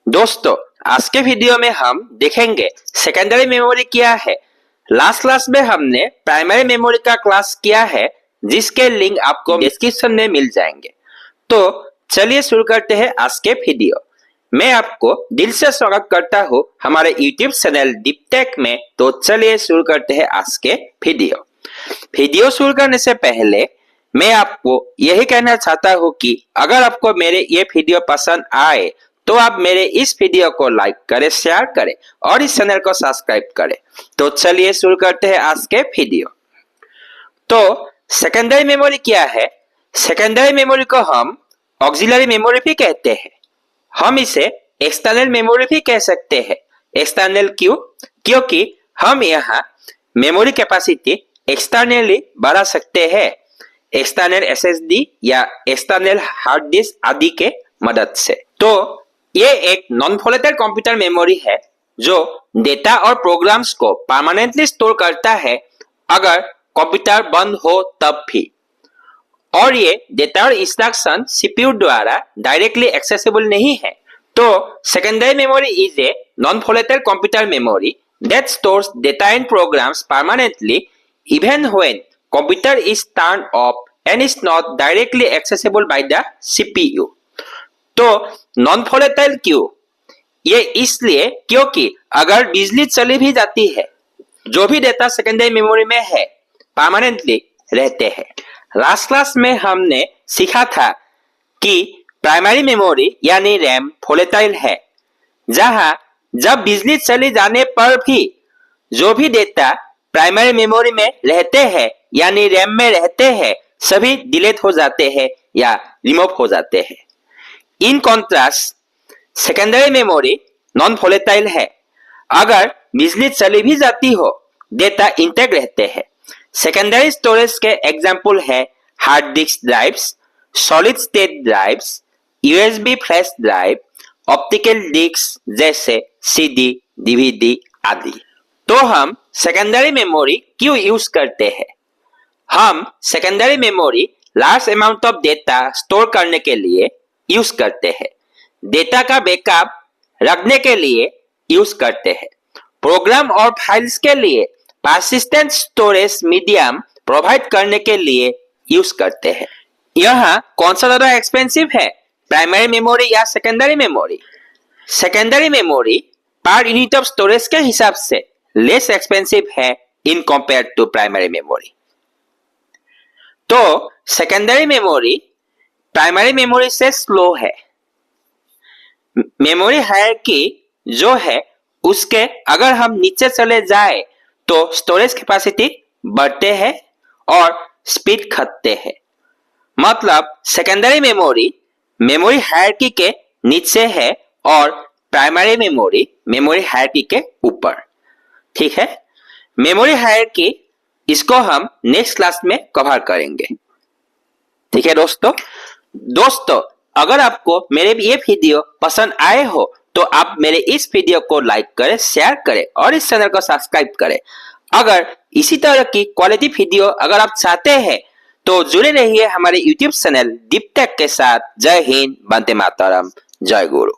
दोस्तों, आज के वीडियो में हम देखेंगे सेकेंडरी मेमोरी क्या है। लास्ट क्लास में हमने प्राइमरी मेमोरी का क्लास किया है, जिसके लिंक आपको डिस्क्रिप्शन में मिल जाएंगे। तो चलिए शुरू करते हैं आज के वीडियो। मैं आपको दिल से स्वागत करता हूँ हमारे यूट्यूब चैनल डीपटेक में। तो चलिए शुरू करते हैं आज के वीडियो शुरू करने से पहले मैं आपको यही कहना चाहता हूँ कि अगर आपको मेरे ये वीडियो पसंद आए तो आप मेरे इस वीडियो को लाइक करें, शेयर करें और इस चैनल को सब्सक्राइब करें। तो चलिए शुरू करते हैं आज के वीडियो। तो सेकेंडरी मेमोरी क्या है? सेकेंडरी मेमोरी को हम ऑक्सिलरी मेमोरी भी कहते हैं। हम इसे एक्सटर्नल मेमोरी भी कह सकते हैं। एक्सटर्नल क्यों? क्योंकि हम यहाँ मेमोरी कैपेसिटी एक्सटर्नली बढ़ा सकते हैं, एक्सटर्नल एसएसडी या एक्सटर्नल हार्ड डिस्क आदि के मदद से। तो ये एक नॉन वोलेटाइल कंप्यूटर मेमोरी है जो डेटा और प्रोग्राम्स को परमानेंटली स्टोर करता है अगर कंप्यूटर बंद हो तब भी। और ये डेटा और इंस्ट्रक्शन सीपीयू द्वारा डायरेक्टली एक्सेसिबल नहीं है। तो secondary memory is a non volatile computer memory that stores data and programs permanently even when computer is turned off and is not directly accessible by the CPU। तो non volatile क्यों? ये इसलिए क्योंकि अगर बिजली चली भी जाती है, जो भी डेटा सेकेंडरी मेमोरी में है परमानेंटली रहते हैं। लास्ट क्लास में हमने सीखा था कि प्राइमरी मेमोरी यानी रैम वोलेटाइल है, जहां जब बिजली चली जाने पर भी जो भी डेटा प्राइमरी मेमोरी में रहते हैं यानी रैम में रहते हैं सभी डिलीट हो जाते हैं या रिमूव हो जाते हैं। In contrast secondary memory non volatile है। अगर बिजली चली भी जाती हो, डेटा इंटैक्ट रहते हैं। सेकेंडरी स्टोरेज के एग्जांपल है hard disk drives, solid state drives, USB flash drive, optical disk जैसे सीडी, डीवीडी आदि। तो हम सेकेंडरी मेमोरी क्यों यूज करते हैं? हम secondary memory large amount of data store करने के लिए यूज करते हैं, डेटा का बैकअप रखने के लिए यूज करते हैं, प्रोग्राम और फाइल्स के लिए पर्सिस्टेंट स्टोरेज मीडियम प्रोवाइड करने के लिए यूज करते हैं। यहाँ कौन सा ज्यादा एक्सपेंसिव है, प्राइमरी मेमोरी या सेकेंडरी मेमोरी? सेकेंडरी मेमोरी पर यूनिट ऑफ स्टोरेज के हिसाब से लेस एक्सपेंसिव है in compare to primary memory. तो सेकेंडरी मेमोरी प्राइमरी मेमोरी से स्लो है। मेमोरी हायरार्की जो है उसके अगर हम नीचे चले जाए तो स्टोरेज कैपेसिटी बढ़ते हैं और स्पीड घटते हैं। मतलब सेकेंडरी मेमोरी मेमोरी हायरार्की के नीचे है और प्राइमरी मेमोरी मेमोरी हायरार्की के ऊपर। ठीक है, मेमोरी हायरार्की इसको हम नेक्स्ट क्लास में कवर करेंगे। ठीक है दोस्तों, अगर आपको मेरे ये वीडियो पसंद आए हो तो आप मेरे इस वीडियो को लाइक करें, शेयर करें और इस चैनल को सब्सक्राइब करें। अगर इसी तरह की क्वालिटी वीडियो अगर आप चाहते हैं तो जुड़े रहिए हमारे यूट्यूब चैनल डीपटेक के साथ। जय हिंद, वंदे मातरम, जय गुरु।